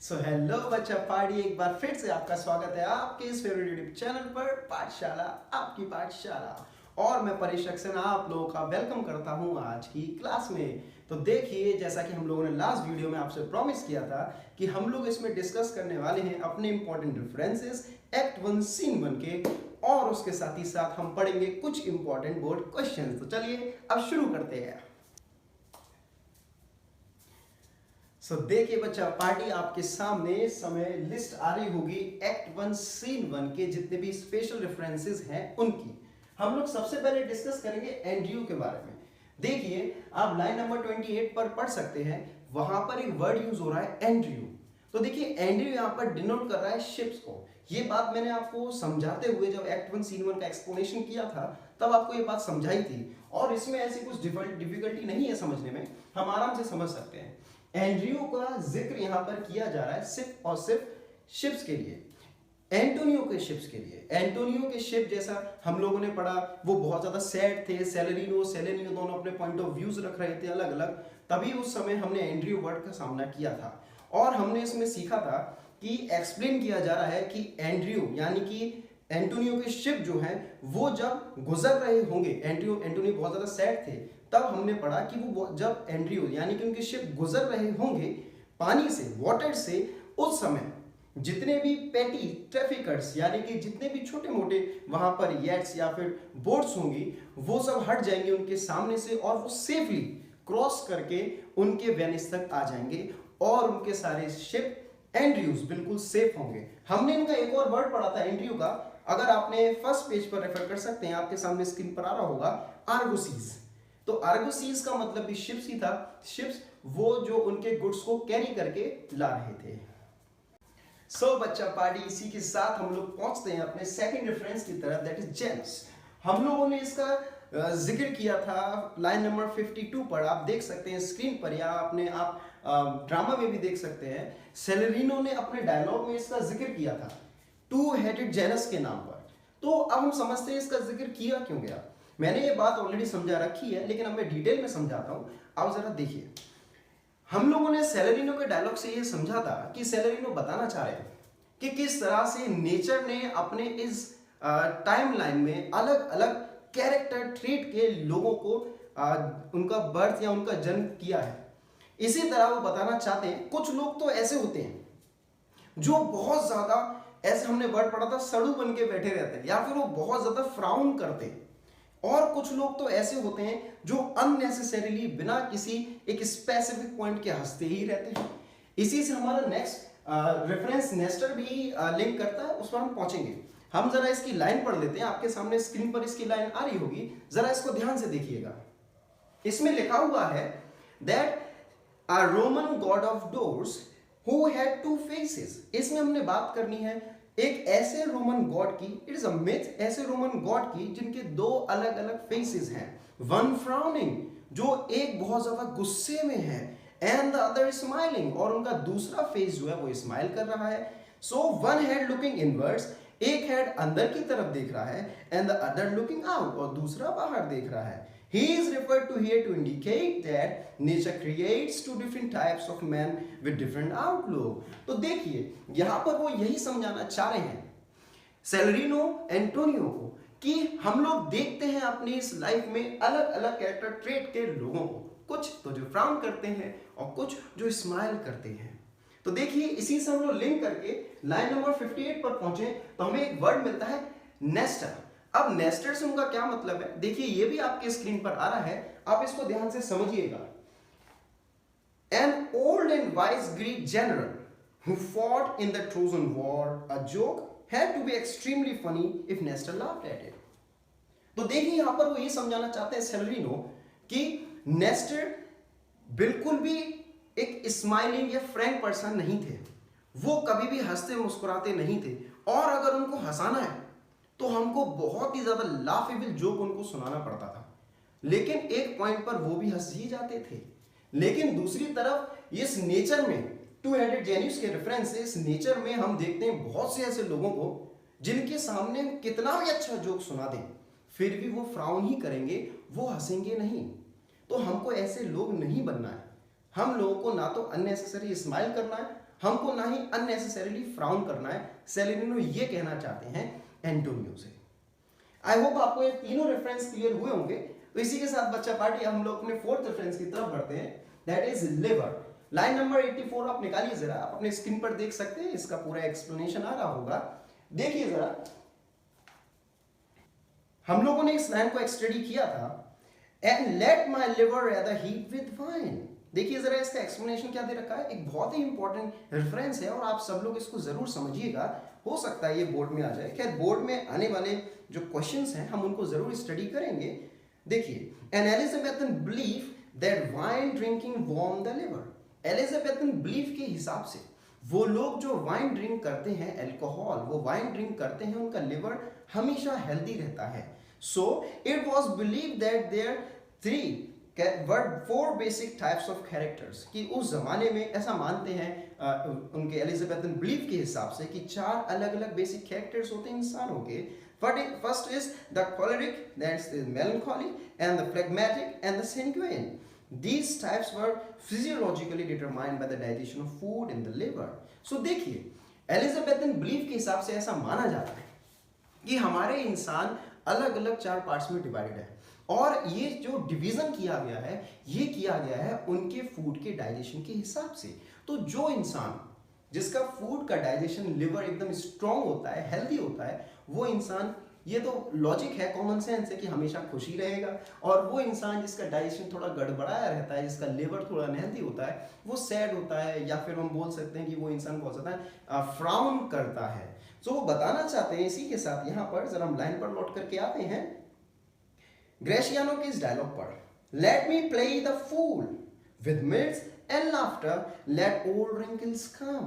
So hello बच्चा party, एक बार फिर से आपका स्वागत है आपके इस फेवरेट यूट्यूब चैनल पर पाठशाला, आपकी पाठशाला। और मैं परेश सक्सेना आप लोगों का वेलकम करता हूं आज की क्लास में। तो देखिए, जैसा कि हम लोगों ने लास्ट वीडियो में आपसे प्रॉमिस किया था कि हम लोग इसमें डिस्कस करने वाले हैं अपने इंपॉर्टेंट रेफरेंसेस एक्ट 1 सीन 1 के, और उसके साथ ही साथ हम पढ़ेंगे कुछ इंपॉर्टेंट बोर्ड क्वेश्चन। तो चलिए अब शुरू करते हैं। देखिए बच्चा पार्टी, आपके सामने समय लिस्ट आ रही होगी एक्ट 1 सीन 1 के जितने भी स्पेशल रेफरेंसेस हैं उनकी। हम लोग सबसे पहले डिस्कस करेंगे एंड्रयू के बारे में। देखिए, आप लाइन नंबर 28 पर पढ़ सकते हैं, वहां पर एक वर्ड यूज हो रहा है एंड्रयू। तो देखिए, एंड्रयू यहां पर डिनोट कर रहा है शिप्स को। ये बात मैंने आपको समझाते हुए जब एक्ट 1 सीन 1 का एक्सप्लेनेशन किया था तब आपको ये बात समझाई थी, और इसमें ऐसी कुछ डिफिकल्टी नहीं है समझने में, हम आराम से समझ सकते हैं। एंड्रयू का जिक्र यहां पर किया जा रहा है सिर्फ और सिर्फ शिप्स के लिए, एंटोनियो के शिप्स के लिए। एंटोनियो के शिप, जैसा हम लोगों ने पढ़ा, वो बहुत ज्यादा सैड थे। सेलेनियो दोनों अपने पॉइंट ऑफ व्यूज रख रहे थे अलग अलग। तभी उस समय हमने एंड्रयू वर्ड का सामना किया था, और हमने इसमें सीखा था कि एक्सप्लेन किया जा रहा है कि एंड्रयू यानी कि एंटोनियो के शिप जो हैं वो जब गुजर रहे होंगे, एंटोनियो बहुत ज्यादा सैड थे, तब हमने पढ़ा कि वो जब एंड्रयू यानी कि उनके शिप गुजर रहे होंगे पानी से, वाटर से, उस समय जितने भी पेटी ट्रैफिकर्स यानी कि जितने भी छोटे मोटे वहां पर येट्स या फिर बोट्स होंगी, वो सब हट जाएंगे उनके सामने से, और वो सेफली क्रॉस करके उनके वेनिस तक आ जाएंगे, और उनके सारे शिप एंड्रयूज बिल्कुल सेफ होंगे। हमने इनका एक और वर्ड पढ़ा था एंड्रयू का, अगर आपने फर्स्ट पेज पर रेफर कर सकते हैं, आपके सामने स्क्रीन पर आ रहा होगा, आर्गोसीज। तो आर्गोसीज का मतलब भी शिप्स ही था। शिप्स वो जो उनके गुड्स को कैरी करके ला रहे थे। बच्चा पार्टी, इसी के साथ हम लोग पहुंचते हैं अपने सेकंड रेफरेंस की तरफ, दैट इज जेनस। हम लोगों ने इसका जिक्र किया था लाइन नंबर 52 पर, आप देख सकते हैं स्क्रीन पर, या अपने आप ड्रामा में भी देख सकते हैं। सेलेरिनो ने अपने डायलॉग में इसका जिक्र किया था टू हेडेड जेनस के नाम पर। तो अब हम समझते हैं इसका जिक्र किया क्यों गया। मैंने ये बात ऑलरेडी समझा रखी है, लेकिन अब मैं डिटेल में समझाता हूं। अब जरा देखिए, हम लोगों ने सेलेरिनो के डायलॉग से ये समझा था कि सेलेरिनो बताना चाह रहे हैं कि किस तरह से नेचर ने अपने इस टाइमलाइन में अलग अलग कैरेक्टर ट्रेट के लोगों को उनका बर्थ या उनका जन्म किया है। इसी तरह वो बताना चाहते हैं, कुछ लोग तो ऐसे होते हैं जो बहुत ज्यादा, ऐसे हमने वर्ड पढ़ा था, सड़ू बन के बैठे रहते हैं, या फिर वो बहुत ज्यादा फ्राउन करते हैं। और कुछ लोग तो ऐसे होते हैं जो अननेसेसरीली बिना किसी एक स्पेसिफिक पॉइंट के हंसते ही रहते हैं। इसी से हमारा नेक्स्ट रेफरेंस नेस्टर भी लिंक करता है, उस पर हम पहुंचेंगे। हम जरा इसकी लाइन पढ़ लेते हैं, आपके सामने स्क्रीन पर इसकी लाइन आ रही होगी, जरा इसको ध्यान से देखिएगा। इसमें लिखा हुआ है that a Roman god of doors who had two faces. इसमें हमने बात करनी है एक ऐसे रोमन गॉड की, इट इज अ मिथ, ऐसे रोमन गॉड की जिनके दो अलग अलग फेसेस हैं। वन फ्राउनिंग, जो एक बहुत ज्यादा गुस्से में है, एंड द अदर स्माइलिंग, और उनका दूसरा फेस जो है वो स्माइल कर रहा है। So one head looking inwards, एक हेड अंदर की तरफ देख रहा है, and the other looking out, और दूसरा बाहर देख रहा है। He is referred to here to indicate that nature creates two different types of men with different outlook. तो देखिए, यहां पर वो यही समझाना चाह रहे हैं सेलेरिनो एंटोनियो को कि हम लोग देखते हैं अपनी इस लाइफ में अलग अलग कैरेक्टर ट्रेट के लोगों को, कुछ तो जो फ्राउन करते हैं और कुछ जो स्माइल करते हैं। तो देखिए, इसी से हम लोग लिंक करके लाइन नंबर 58 पर पहुंचे तो हमें एक वर्ड मिलता है नेस्टर। अब नेस्टर से उनका क्या मतलब है, देखिए ये भी आपके स्क्रीन पर आ रहा है, आप इसको ध्यान से समझिएगा। An old and wise Greek general who fought in the Trojan War, a joke had to be extremely funny if Nestor laughed at it. तो देखिए यहां पर वो ये समझाना चाहते हैं सेलेरिनो कि नेस्टर बिल्कुल भी एक स्माइलिंग या फ्रैंक पर्सन नहीं थे, वो कभी भी हंसते मुस्कुराते नहीं थे, और अगर उनको हंसाना है तो हमको बहुत ही ज्यादा लाफेबल जोक उनको सुनाना पड़ता था, लेकिन एक पॉइंट पर वो भी हंस ही जाते थे। लेकिन दूसरी तरफ इस नेचर में, टू हेडेड जेनियस के रेफरेंस से इस नेचर में हम देखते हैं बहुत से ऐसे लोगों को जिनके सामने कितना भी अच्छा जोक सुना दें फिर भी वो फ्राउन ही करेंगे, वो हंसेंगे नहीं। तो हमको ऐसे लोग नहीं बनना है। हम लोगों को ना तो अननेसेसरी स्माइल करना है, हमको ना ही अननेसेसरीली फ्राउन करना है। सेलेनिनो ये कहना चाहते हैं एंटोनियो से। आई होप आपको ये तीनों रेफरेंस क्लियर हुए होंगे। तो इसी के साथ बच्चा पार्टी हम लोग अपने फोर्थ रेफरेंस की तरफ बढ़ते हैं, that is liver. Line number 84 आप निकालिए जरा, आप अपने स्क्रीन पर देख सकते हैं, इसका पूरा एक्सप्लेनेशन आ रहा होगा, देखिए जरा। हम लोगों ने इस लाइन को स्टडी किया था, and let my liver rather heat with wine. देखिए जरा इसका एक्सप्लेनेशन क्या दे रखा है, एक बहुत ही इंपॉर्टेंट रेफरेंस है और आप सब लोग इसको जरूर समझिएगा, हो सकता है ये बोर्ड में आ जाए। खैर बोर्ड में आने वाले जो क्वेश्चंस हैं हम उनको जरूर स्टडी करेंगे। देखिए, an Elizabethan belief that wine drinking warm the liver. Elizabethan belief के हिसाब से वो लोग जो वाइन ड्रिंक करते हैं, अल्कोहल वो वाइन ड्रिंक करते हैं, उनका लिवर हमेशा हेल्दी रहता है। So it was believe that there four basic types of characters, कि उस जमाने में ऐसा मानते हैं उनके एलिजाबेथन बिलीफ के हिसाब से कि 4 अलग अलग बेसिक कैरेक्टर्स होते हैं इंसानों के। First is the choleric, that's the melancholy, and the phlegmatic, and the sanguine. These types were physiologically determined by the digestion of food in the liver. So देखिए, एलिजाबेथन बिलीफ के हिसाब से ऐसा माना जाता है कि हमारे इंसान अलग अलग 4 पार्ट्स में डिवाइडेड है, और ये जो डिवीजन किया गया है ये किया गया है उनके फूड के डाइजेशन के हिसाब से। तो जो इंसान जिसका फूड का डाइजेशन लिवर एकदम स्ट्रांग होता है, हेल्दी होता है, वो इंसान, ये तो लॉजिक है, कॉमन सेंस है कि हमेशा खुशी रहेगा, और वो इंसान जिसका डाइजेशन थोड़ा गड़बड़ाया रहता है, जिसका लिवर थोड़ा अनहेल्दी होता है, वो सैड होता है, या फिर हम बोल सकते हैं कि वो इंसान बहुत ज़्यादा फ्राउन करता है। तो वो बताना चाहते हैं इसी के साथ, यहाँ पर जरा हम लाइन पर लौट करके आते हैं ग्रेशियानो के इस डायलॉग पर, let me play the fool with mirth and laughter, let old wrinkles come,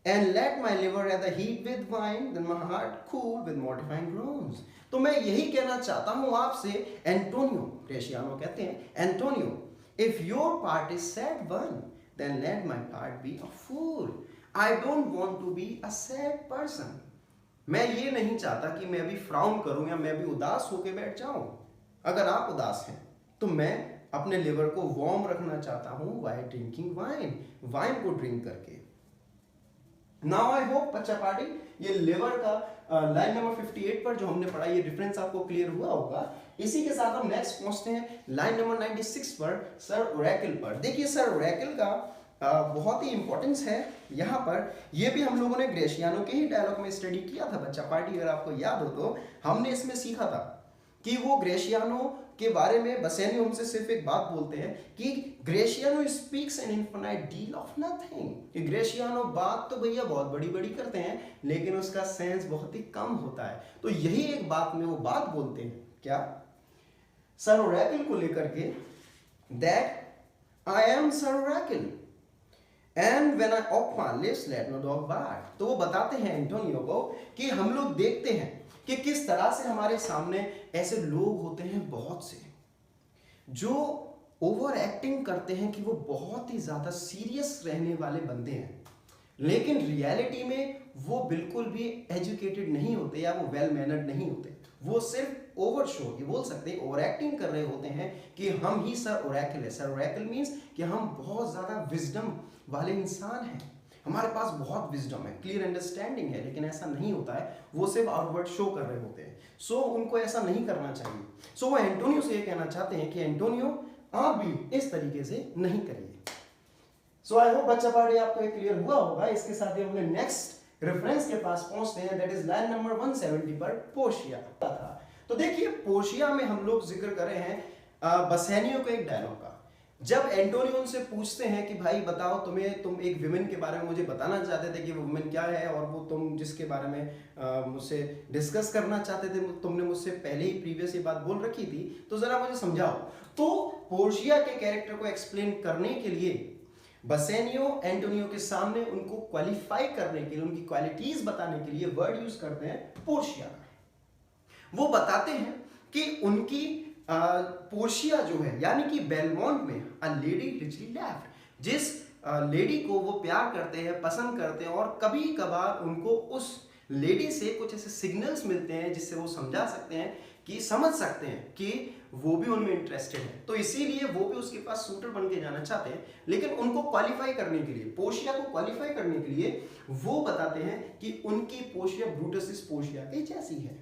and let my liver rather heat with wine than my heart cool with mortifying groans. तो मैं यही कहना चाहता हूं आपसे, एंटोनियो, ग्रेशियानो कहते हैं Antonio, if your part is sad one, then let my part be a fool. I don't want to be a sad person. मैं ये नहीं चाहता कि मैं अभी फ्राउन करूं या मैं अभी उदास होकर बैठ जाऊं। अगर आप उदास हैं तो मैं अपने लिवर को वार्म रखना चाहता हूं बाय ड्रिंकिंग वाइन, वाइन को ड्रिंक करके। नाउ आई होप बच्चा पार्टी ये लिवर का लाइन नंबर 58 पर जो हमने पढ़ा ये डिफरेंस आपको क्लियर हुआ होगा। इसी के साथ हम नेक्स्ट पहुंचते हैं लाइन नंबर 96 पर, सर ओरेकल पर। देखिए सर ओरेकल का बहुत ही इंपॉर्टेंस है यहाँ पर। ये भी हम लोगों ने ग्रेशियानो के ही डायलॉग में स्टडी किया था बच्चा पार्टी, अगर आपको याद हो तो। हमने इसमें सीखा था कि वो ग्रेशियानो के बारे में बसेनियो हमसे सिर्फ एक बात बोलते हैं कि Gratiano speaks an infinite deal of nothing, कि ग्रेशियानो बात तो भैया बहुत बड़ी बड़ी करते हैं लेकिन उसका सेंस बहुत ही कम होता है। तो यही एक बात में वो बात बोलते हैं, क्या, सर ओरेकल को लेकर के, that I am Sir Oracle and when I open my lips let no dog bark. तो वो बताते हैं एंटोनियो को कि हम लोग देखते हैं कि किस तरह से हमारे सामने ऐसे लोग होते हैं बहुत से जो ओवर एक्टिंग करते हैं कि वो बहुत ही ज्यादा सीरियस रहने वाले बंदे हैं, लेकिन रियलिटी में वो बिल्कुल भी एजुकेटेड नहीं होते या वो वेल मैनर्ड नहीं होते। वो सिर्फ ओवर शो, ये बोल सकते हैं ओवर एक्टिंग कर रहे होते हैं कि हम ही सर ओरेकल है। सर ओरेकल मीन्स कि हम बहुत ज्यादा विजडम वाले इंसान हैं, हमारे पास बहुत विजडम है, क्लियर अंडरस्टैंडिंग है, लेकिन ऐसा नहीं होता है, वो सिर्फ आउटवर्ड शो कर रहे होते हैं। सो उनको ऐसा नहीं करना चाहिए। सो वो एंटोनियो से ये कहना चाहते हैं कि एंटोनियो आप भी इस तरीके से नहीं करिए। सो आई होप बच्चा पार्टी आपको ये क्लियर हुआ होगा। इसके साथ ही हमने नेक्स्ट रेफरेंस के पास पहुंचते हैं, दैट इज लाइन नंबर 170 पर पोर्शिया था। तो देखिए पोर्शिया में हम लोग जिक्र कर रहे हैं बसेनियो के एक डायलॉग का। जब एंटोनियो उनसे पूछते हैं कि भाई बताओ तुम एक विमेन के बारे में मुझे बताना चाहते थे कि वो विमेन क्या है, और वो तुम जिसके बारे में मुझसे डिस्कस करना चाहते थे, तुमने मुझसे पहले ही प्रीवियस ये बात बोल रखी थी, तो जरा मुझे समझाओ। तो पोर्शिया के कैरेक्टर को एक्सप्लेन करने के लिए बसेनियो एंटोनियो के सामने उनको क्वालिफाई करने के लिए, उनकी क्वालिटीज बताने के लिए वर्ड यूज करते हैं पोर्शिया का। वो बताते हैं कि उनकी पोर्शिया जो है यानी कि बेलमोंट में अ लेडी रिचली लेफ्ट, जिस लेडी को वो प्यार करते हैं, पसंद करते हैं, और कभी कभार उनको उस लेडी से कुछ ऐसे सिग्नल्स मिलते हैं जिससे वो समझा सकते हैं कि समझ सकते हैं कि वो भी उनमें इंटरेस्टेड है, तो इसीलिए वो भी उसके पास सूटर बन के जाना चाहते हैं। लेकिन उनको क्वालिफाई करने के लिए, पोर्शिया को क्वालिफाई करने के लिए वो बताते हैं कि उनकी पोर्शिया ब्रूटस इस पोर्शिया के जैसी है।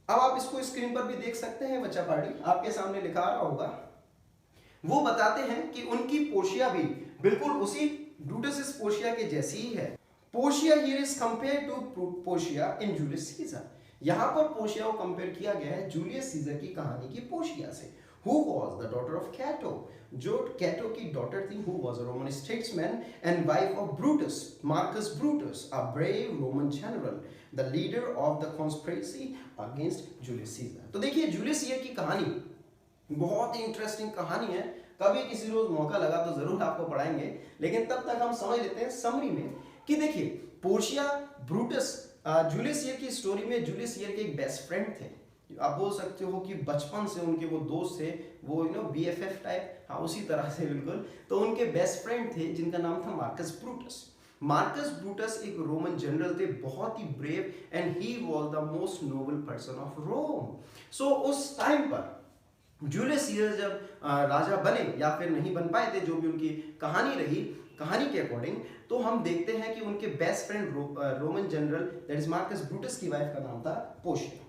अब आप इसको स्क्रीन पर भी देख सकते हैं, बच्चा पार्टी आपके सामने लिखा आ रहा होगा। वो बताते हैं कि उनकी पोर्शिया भी बिल्कुल उसी ब्रूटस इस पोर्शिया के जैसी ही है। Portia here is compared to Portia in Julius Caesar. यहां पर पोर्शिया को कंपेयर किया गया है जूलियस सीजर की कहानी की पोर्शिया से। Who was the daughter of Cato? जो कैटो की डॉटर थी, who was a Roman statesman and wife of Brutus, Marcus Brutus, a brave Roman general, the leader of the conspiracy against Julius Caesar। तो देखिए Julius Caesar की कहानी बहुत ही interesting कहानी है, कभी किसी रोज मौका लगा तो जरूर आपको पढ़ाएंगे, लेकिन तब तक हम समझ लेते हैं समरी में कि देखिए पोर्शिया ब्रूटस जूलियस सीजर की स्टोरी में जूलियस सीजर के एक बेस्ट फ्रेंड थे, आप बोल सकते हो कि बचपन से उनके वो दोस्त थे, वो BFF टाइप, हाँ उसी तरह से बिल्कुल। तो उनके बेस्ट फ्रेंड थे जिनका नाम था मार्कस ब्रूटस। मार्कस ब्रूटस एक रोमन जनरल थे, बहुत ही brave, and he was the most noble person of Rome. So उस टाइम पर जूलियस सीजर जब राजा बने या फिर नहीं बन पाए थे, जो भी उनकी कहानी रही, कहानी के अकॉर्डिंग, तो हम देखते हैं कि उनके best friend Roman general that is Marcus Brutus की वाइफ का नाम था पोर्शिया।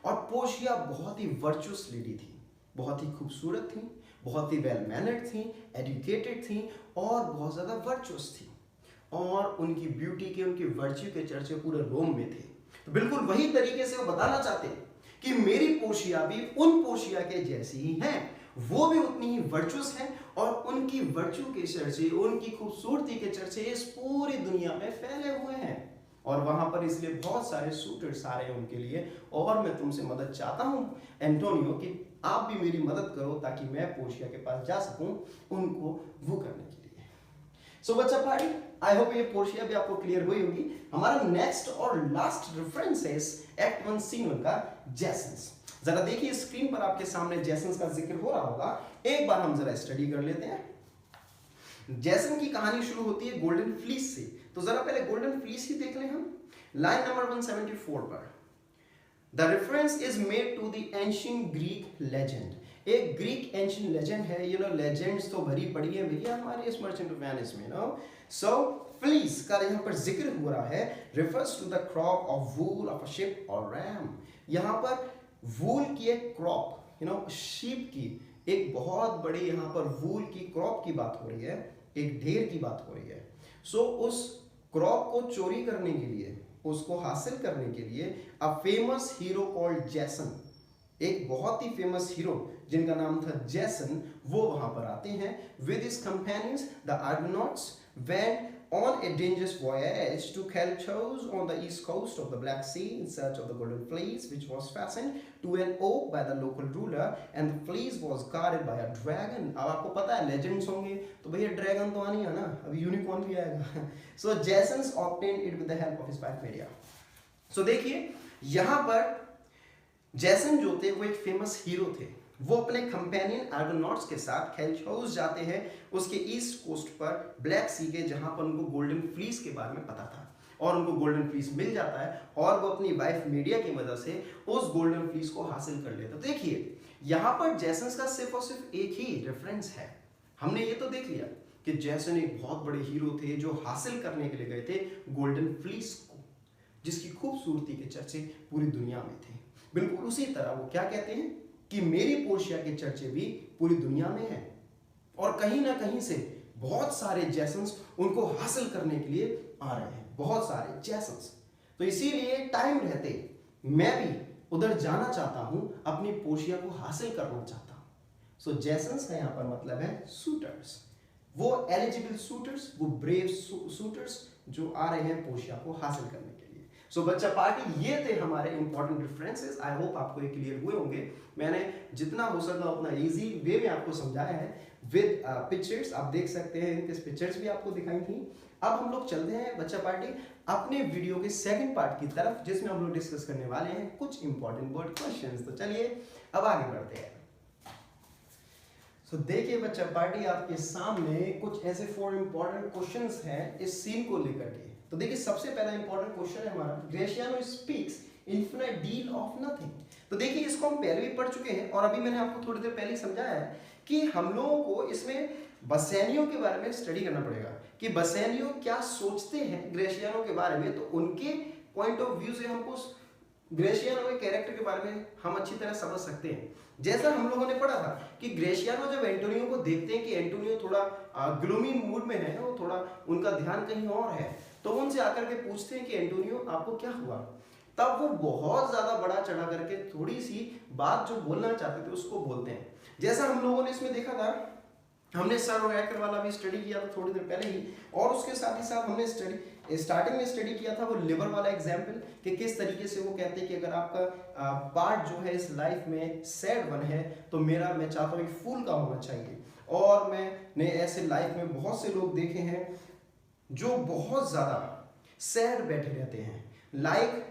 और पोर्शिया बहुत ही वर्चुअस लेडी थी, बहुत ही खूबसूरत थी, बहुत ही वेल मैनर्ड थी, एजुकेटेड थी और बहुत ज़्यादा वर्चुअस थी, और उनकी ब्यूटी के, उनकी वर्च्यू के चर्चे पूरे रोम में थे। तो बिल्कुल वही तरीके से वो बताना चाहते हैं कि मेरी पोर्शिया भी उन पोर्शिया के जैसी ही है, वो भी उतनी ही वर्चुअस है, और उनकी वर्च्यू के चर्चे, उनकी खूबसूरती के चर्चे इस पूरी दुनिया में फैले हुए हैं, और वहां पर इसलिए बहुत सारे सूटर्स आ रहे हैं उनके लिए। और मैं तुमसे मदद चाहता हूं एंटोनियो कि आप भी मेरी मदद करो ताकि मैं पोर्शिया के पास जा सकूं उनको वो करने के लिए। सो बच्चा पार्टी, आई होप ये पोर्शिया भी आपको क्लियर हुई होगी। हमारा नेक्स्ट और लास्ट रेफरेंस है एक्ट 1 सीन 1 का, जेसन्स। जरा देखिए स्क्रीन पर आपके सामने जेसन्स का जिक्र हो रहा होगा, एक बार हम जरा स्टडी कर लेते हैं। जेसन की कहानी शुरू होती है गोल्डन फ्लीस से, तो जरा पहले गोल्डन फ्लीस ही देख लें हम। लाइन नंबर 174 पर, the reference is made to the ancient Greek legend. एक ग्रीक एंशिएंट लेजेंड है, लेजेंड्स तो भरी पड़ी है भैया हमारे इस मर्चेंट ऑफ वेनिस में, सो फ्लीस का यहाँ पर जिक्र हो रहा है, refers to the crop of wool of a sheep और रैम। यहाँ पर वूल की एक क्रॉप, शीप की एक बहुत बड़ी यहाँ पर वूल की क्रॉप की बात हो रही है, एक ढेर की बात हो रही है। सो उस क्रॉप को चोरी करने के लिए, उसको हासिल करने के लिए a famous hero called Jason, एक बहुत ही फेमस हीरो जिनका नाम था जेसन, वो वहां पर आते हैं with his companions the आर्गोनॉट्स went on a dangerous voyage to Chalchos on the east coast of the Black Sea in search of the golden fleece, which was fastened to an oak by the local ruler, and the fleece was guarded by a dragon। अब आपको पता है legends होंगे तो भैया dragon तो आनी है ना, अभी यूनिकॉर्न भी आएगा। So Jason obtained it with the help of his wife Medea। So देखिए यहाँ पर जेसन जो थे वो एक फेमस हीरो थे, वो अपने कंपेनियन आर्गोनॉट्स के साथ कैल्चोस जाते हैं उसके ईस्ट कोस्ट पर ब्लैक सी के, जहां पर उनको गोल्डन फ्लीस के बारे में पता था, और उनको गोल्डन फ्लीस मिल जाता है, और वो अपनी वाइफ मीडिया की मदद से उस गोल्डन फ्लीस को हासिल कर लेता। देखिए यहाँ पर जेसन का सिर्फ और सिर्फ एक ही रेफरेंस है। हमने ये तो देख लिया कि जेसन एक बहुत बड़े हीरो थे जो हासिल करने के लिए गए थे गोल्डन फ्लीस को, जिसकी खूबसूरती के चर्चे पूरी दुनिया में थे। बिल्कुल उसी तरह वो क्या कहते हैं कि मेरी पोर्शिया के चर्चे भी पूरी दुनिया में हैं, और कहीं ना कहीं से बहुत सारे जेसन्स उनको हासिल करने के लिए आ रहे हैं, बहुत सारे जेसन्स। तो इसीलिए टाइम रहते मैं भी उधर जाना चाहता हूं, अपनी पोर्शिया को हासिल करना चाहता हूं। सो जेसन्स का यहाँ पर मतलब है सूटर्स, वो एलिजिबल सूटर्स, वो ब्रेव सूटर्स जो आ रहे हैं पोर्शिया को हासिल करने के लिए। सो बच्चा पार्टी, ये थे हमारे इंपॉर्टेंट रेफरेंसेस। आई होप आपको ये क्लियर हुए होंगे। मैंने जितना हो सका उतना इजी वे में आपको समझाया है विद पिक्चर्स। आप देख सकते हैं इनके पिक्चर्स भी आपको दिखाई थी। अब हम लोग चलते हैं बच्चा पार्टी अपने वीडियो के सेकंड पार्ट की तरफ, जिसमें हम लोग डिस्कस करने वाले हैं कुछ इंपॉर्टेंट बोर्ड क्वेश्चंस। तो चलिए अब आगे बढ़ते हैं। देखिए बच्चा पार्टी, आपके सामने कुछ ऐसे 4 इंपॉर्टेंट क्वेश्चंस हैं इस सीन को लेकर के। तो देखिए सबसे पहला इंपॉर्टेंट क्वेश्चन है हमारा, Gratiano speaks infinite deal of nothing. तो देखिए इसको हम पहले भी पढ़ चुके हैं और अभी मैंने आपको थोड़ी देर पहले ही समझाया है कि हम लोगों को इसमें बसेनियो के बारे में स्टडी करना पड़ेगा कि बसेनियो क्या सोचते हैं ग्रेशियानो के बारे में। तो उनके पॉइंट ऑफ व्यू से हमको ग्रेशियानो के कैरेक्टर के बारे में हम अच्छी तरह समझ सकते हैं। जैसा हम लोगों ने पढ़ा था कि ग्रेशियानो जब एंटोनियो को देखते हैं कि एंटोनियो थोड़ा ग्लूमी मूड में है, वो थोड़ा उनका ध्यान कहीं और है, तो वो उनसे आकर के पूछते हैं कि एंटोनियो आपको क्या हुआ। तब वो बहुत ज्यादा बड़ा चढ़ा करके थोड़ी सी बात जो बोलना चाहते थे उसको बोलते हैं। जैसा हम लोगों ने इसमें देखा था, हमने सर रैकर वाला भी स्टडी किया था थोड़ी देर पहले ही, और उसके साथ ही साथ हमने स्टार्टिंग में स्टडी किया था वो लिवर वाला एग्जाम्पल कि किस तरीके से वो कहते हैं कि अगर आपका पार्ट जो है इस लाइफ में सैड वन है तो मैं चाहता हूँ कि फूल का होना चाहिए। और मैंने ऐसे लाइफ में बहुत से लोग देखे हैं जो बहुत ज्यादा सैड बैठे रहते हैं, लाइक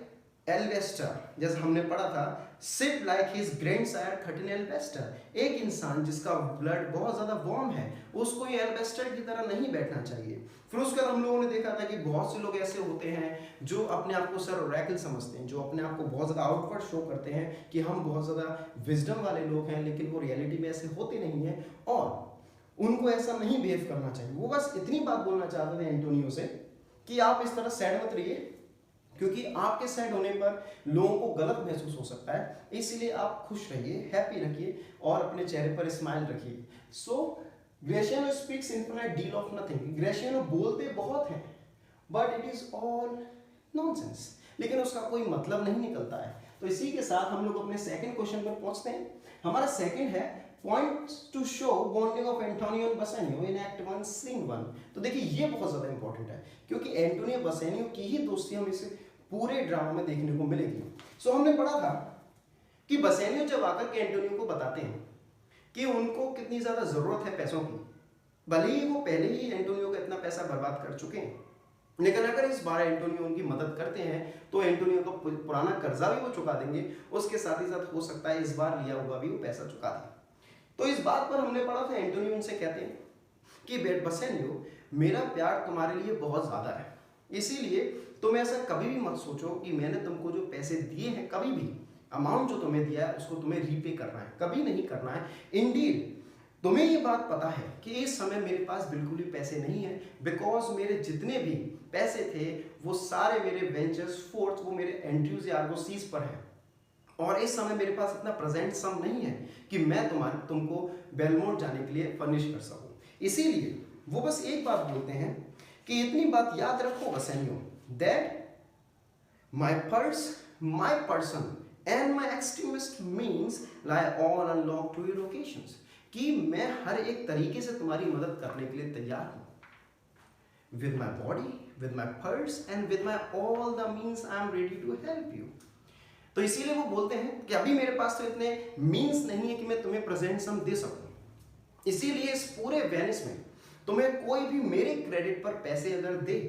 एल्वेस्टर, जैसे हमने पढ़ा था सिट लाइक हिज ग्रैंडसायर खटिन एल्वेस्टर। एक इंसान जिसका ब्लड बहुत ज्यादा वार्म है उसको ये एल्वेस्टर की तरह नहीं बैठना चाहिए। फिर उसके बाद हम लोगों ने देखा था कि बहुत से लोग ऐसे होते हैं जो अपने आप को सर ओरेकल समझते हैं, जो अपने आप को बहुत ज्यादा आउटवर्ड शो करते हैं कि हम बहुत ज्यादा विजडम वाले लोग हैं, लेकिन वो रियलिटी में ऐसे होते नहीं है और उनको ऐसा नहीं बिहेव करना चाहिए। वो बस इतनी बात बोलना चाहते थे एंटोनियो से कि आप इस तरह सैड मत रहिए, क्योंकि आपके सैड होने पर लोगों को गलत महसूस हो सकता है, इसीलिए आप खुश रहिए, हैप्पी रखिए और अपने चेहरे पर स्माइल रखिए। So Gratiano speaks infinite deal of nothing. Gratiano बोलते बहुत हैं but it is all nonsense, लेकिन उसका कोई मतलब नहीं निकलता है। तो इसी के साथ हम लोग अपने सेकंड क्वेश्चन पर पहुंचते हैं। हमारा सेकंड है points to show bonding of Antonio and Bassanio in act 1 scene 1। तो देखिए ये बहुत ज्यादा इंपॉर्टेंट है क्योंकि एंटोनियो बसेनियो की ही दोस्ती हम इसे पूरे ड्रामा में देखने को मिलेगी। सो हमने पढ़ा था कि बसेनियो जब आकर के एंटोनियो को बताते हैं कि उनको कितनी ज्यादा जरूरत है पैसों की, भले ही वो पहले ही एंटोनियो का इतना पैसा बर्बाद कर चुके हैं, लेकिन अगर इस बार एंटोनियो उनकी मदद करते हैं तो एंटोनियो का पुराना कर्जा भी वो चुका देंगे, उसके साथ ही साथ हो सकता है इस बार लिया हुआ भी वो पैसा चुका दें। तो इस बात पर हमने पढ़ा था एंटोनियो उनसे कहते हैं कि बसेनियो मेरा प्यार तुम्हारे लिए बहुत ज्यादा है, इसीलिए तुम ऐसा कभी भी मत सोचो कि मैंने तुमको जो पैसे दिए हैं, कभी भी अमाउंट जो तुम्हें दिया है उसको तुम्हें रीपे करना है, कभी नहीं करना है। इंडीड तुम्हें ये बात पता है कि इस समय मेरे पास बिल्कुल भी पैसे नहीं है, बिकॉज मेरे जितने भी पैसे थे वो सारे मेरे वेंचर्स फोर्थ वो मेरे एंड्रयूज या आर्गोसीज पर है, और इस समय मेरे पास इतना प्रेजेंट सम नहीं है कि मैं तुमको बेलमोंट जाने के लिए फर्निश कर सकूं। इसीलिए वो बस एक बात बोलते हैं कि इतनी बात याद रखो Bassanio, that my purse, my person and my extremest means lie all unlock to your occasions, कि मैं हर एक तरीके से तुम्हारी मदद करने के लिए तैयार हूं। With my body, with my purse and with my all the means I am ready to help you. तो इसीलिए वो बोलते हैं कि अभी मेरे पास तो इतने मीन्स नहीं है कि मैं तुम्हें प्रेजेंट सम दे सकूं, इसीलिए इस पूरे वेनिस में तुम्हें कोई भी मेरे क्रेडिट पर पैसे अगर दे,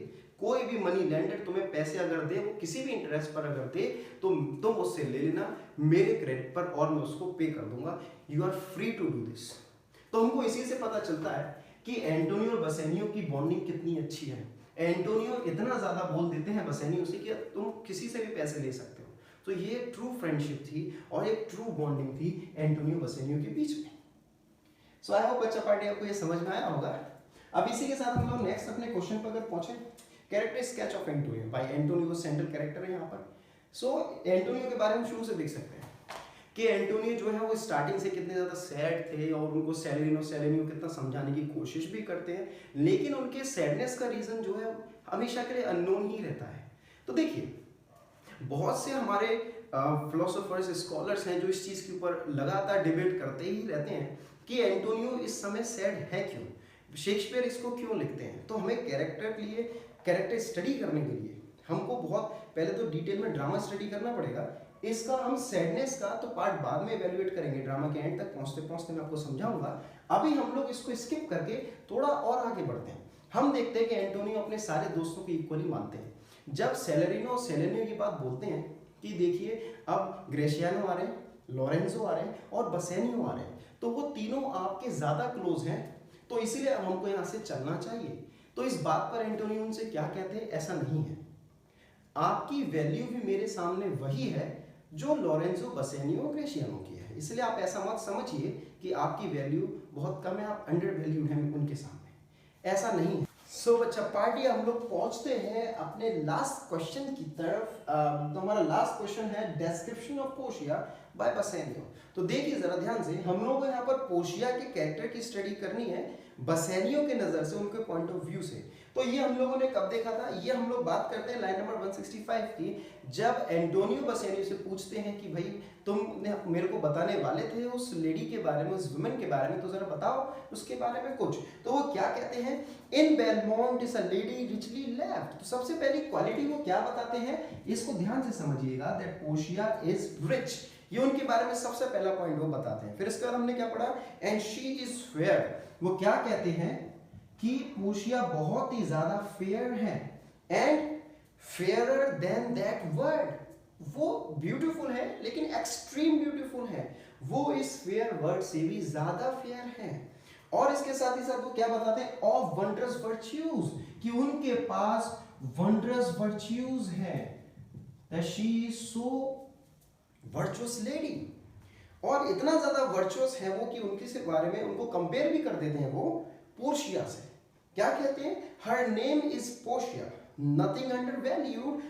कोई भी मनी लेंडर तुम्हें पैसे अगर दे, वो किसी भी इंटरेस्ट पर अगर दे, तो तुम उससे ले लेना मेरे क्रेडिट पर और मैं उसको पे कर दूंगा। You are free to do this. तो हमको इसी से पता चलता है कि एंटोनियो और बसेनियो की बॉन्डिंग कितनी अच्छी है। एंटोनियो इतना ज्यादा बोल देते हैं बसेनियो से कि तुम किसी से भी पैसे ले सकते हो। तो ये ट्रू फ्रेंडशिप थी और एक ट्रू बॉन्डिंग थी एंटोनियो बसेनियो के बीच में। सो आई होप बच्चा पार्टी आपको ये समझ में आया होगा। अब इसी के साथ हम लोग नेक्स्ट अपने क्वेश्चन पर अगर पहुंचे, character sketch of Antonio by Antonio central character है यहाँ पर। सो एंटोनियो के बारे में शुरू से देख सकते हैं कि एंटोनियो जो है वो स्टार्टिंग से कितने ज़्यादा सैड थे और उनको सेलेनियो कितना समझाने की कोशिश भी करते हैं, लेकिन उनके सैडनेस का रीज़न जो है हमेशा के लिए अननोन ही रहता है। तो देखिए बहुत से हमारे फिलोसोफर्स स्कॉलर्स हैं जो इस चीज़ के ऊपर लगातार डिबेट करते ही रहते हैं कि एंटोनियो इस समय सैड है क्यों, शेक्सपियर इसको क्यों लिखते हैं। तो हमें कैरेक्टर स्टडी करने के लिए हमको बहुत पहले तो डिटेल में ड्रामा स्टडी करना पड़ेगा। इसका हम सैडनेस का तो पार्ट बाद में इवेल्युएट करेंगे, ड्रामा के एंड तक पहुंचते पहुंचते मैं आपको समझाऊंगा। अभी हम लोग इसको स्किप करके थोड़ा और आगे बढ़ते हैं। हम देखते हैं कि एंटोनियो अपने सारे दोस्तों को इक्वली मानते हैं। जब सेलेनियो की बात बोलते हैं कि देखिए अब ग्रेशियानो आ रहे हैं, लोरेंजो आ रहे हैं और बसेनियो आ रहे हैं, तो वो तीनों आपके ज्यादा क्लोज हैं, तो इसीलिए अब हमको यहाँ से चलना चाहिए। तो इस बात पर एंटोनियो उनसे क्या कहते हैं, ऐसा नहीं है। आपकी वैल्यू भी मेरे सामने वही है जो लोरेंजो बसेनियो ग्रेशियानो की है, इसलिए आप ऐसा मत समझिए कि आपकी वैल्यू बहुत कम है, आप अंडर वैल्यूड हैं उनके सामने, ऐसा नहीं है। सो बच्चा पार्टी हम लोग पहुंचते हैं अपने लास्ट क्वेश्चन की तरफ। तो हमारा लास्ट क्वेश्चन है डिस्क्रिप्शन ऑफ पोर्शिया बाय बसेनियो। तो देखिए जरा ध्यान से, हम लोगों को यहाँ पर पोर्शिया के कैरेक्टर की स्टडी करनी है बसेनियो के नजर से, उनके पॉइंट ऑफ व्यू से। तो ये हम लोगों ने कब देखा था, ये हम लोग बात करते हैं लाइन नंबर 165 की, जब एंटोनियो बसेनियो से पूछते हैं कि भाई तुमने मेरे को बताने वाले थे उस लेडी के बारे में, उस वुमेन के बारे में, तो जरा बताओ उसके बारे में कुछ। तो वो क्या कहते हैं, in Belmont is a lady richly left. तो सबसे पहली क्वालिटी वो क्या बताते हैं, इसको ध्यान से समझिएगा, दैट पोर्शिया इज रिच, ये उनके बारे में सबसे पहला पॉइंट वो बताते हैं। फिर इसके बाद हमने क्या पढ़ा, एंड शी इज फेयर। वो क्या कहते हैं कि पोर्शिया बहुत ही ज्यादा फेयर है, and fairer then that word, वो ब्यूटीफुल है लेकिन एक्सट्रीम ब्यूटीफुल है, वो इस फेयर वर्ड से भी ज्यादा फेयर है। और इसके साथ ही साथ वो क्या बताते हैं, ऑफ वंडरस वर्च्यूज, कि उनके पास वंडरस वर्च्यूज है, that she is so virtuous lady, और इतना ज्यादा वर्चुअस है वो कि उनके से बारे में उनको कंपेयर भी कर देते हैं वो पोर्शिया से। क्या कहते हैं, her name is Portia, nothing undervalued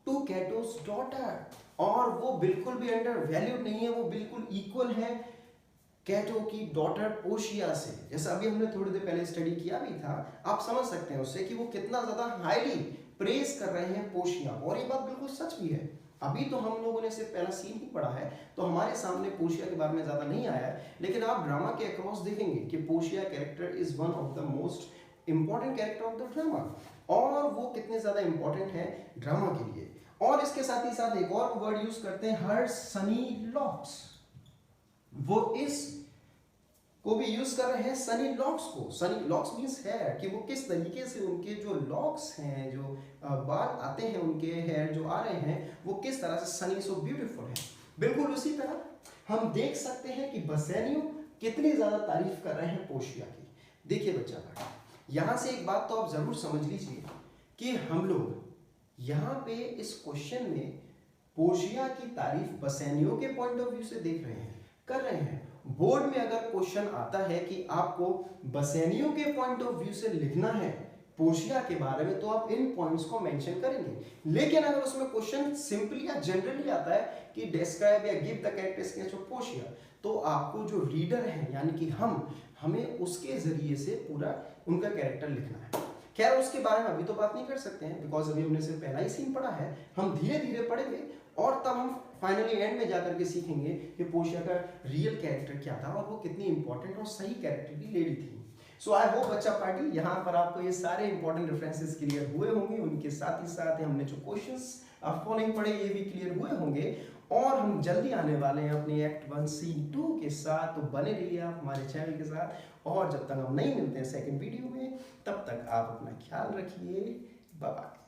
to Cato's daughter, और वो बिल्कुल भी अंडर वैल्यूड नहीं है, वो बिल्कुल इक्वल है कैटो की डॉटर पोर्शिया से। जैसा अभी हमने थोड़ी देर पहले स्टडी किया भी था, आप समझ सकते हैं उससे कि वो कितना ज्यादा हाईली प्रेज कर रहे हैं पोर्शिया, और ये बात बिल्कुल सच भी है। अभी तो हम लोगों ने सिर्फ पहला सीन ही पढ़ा है, तो हमारे सामने पोर्शिया के बारे में ज्यादा नहीं आया है, लेकिन आप ड्रामा के अक्रॉस देखेंगे कि Portia character is one of the most important character of the drama, और वो कितने ज्यादा इंपॉर्टेंट है ड्रामा के लिए। और इसके साथ ही साथ एक और वर्ड यूज करते हैं, हर सनी लॉक्स, वो इस को भी यूज कर रहे हैं सनी लॉक्स को। सनी लॉक्स मींस हेयर, कि वो किस तरीके से उनके जो लॉक्स हैं, जो बाल आते हैं उनके हेयर जो आ रहे हैं, वो किस तरह से सनी सो ब्यूटीफुल है। बिल्कुल उसी तरह हम देख सकते हैं कि बसेनियो कितनी ज्यादा तारीफ कर रहे हैं पोर्शिया की। देखिए बच्चा, यहां से एक बात तो आप जरूर समझ लीजिए कि हम लोग यहाँ पे इस क्वेश्चन में पोर्शिया की तारीफ बसेनियो के पॉइंट ऑफ व्यू से देख रहे हैं, कर रहे हैं। बोर्ड में अगर क्वेश्चन आता है कि आपको बसेनियो के पॉइंट ऑफ व्यू से लिखना है पोर्शिया के बारे में, तो आप इन पॉइंट्स को मेंशन करेंगे। लेकिन अगर उसमें क्वेश्चन सिंपली या जनरली आता है कि डिस्क्राइब या give the characteristics of Portia, तो आपको जो रीडर है यानी कि हमें उसके जरिए से पूरा उनका कैरेक्टर लिखना है। खैर उसके बारे में अभी तो बात नहीं कर सकते हैं, बिकॉज अभी हमने सिर्फ पहला ही सीन पढ़ा है। हम धीरे धीरे पढ़ेंगे और तब हम फाइनली एंड में जाकर के सीखेंगे कि पोर्शिया का रियल कैरेक्टर क्या था और वो कितनी इंपॉर्टेंट और सही कैरेक्टर की लेडी थी। सो आई होप बच्चा पार्टी यहाँ पर आपको ये सारे इंपॉर्टेंट रेफरेंसेस क्लियर हुए होंगे, उनके साथ ही साथ हमने जो क्वेश्चंस फॉलोइंग पढ़े ये भी क्लियर हुए होंगे, और हम जल्दी आने वाले हैं अपने एक्ट 1 सीन 2 के साथ। तो बने रहिए आप हमारे चैनल के साथ, और जब तक हम नहीं मिलते हैं सेकंड वीडियो में, तब तक आप अपना ख्याल रखिए। Bye bye.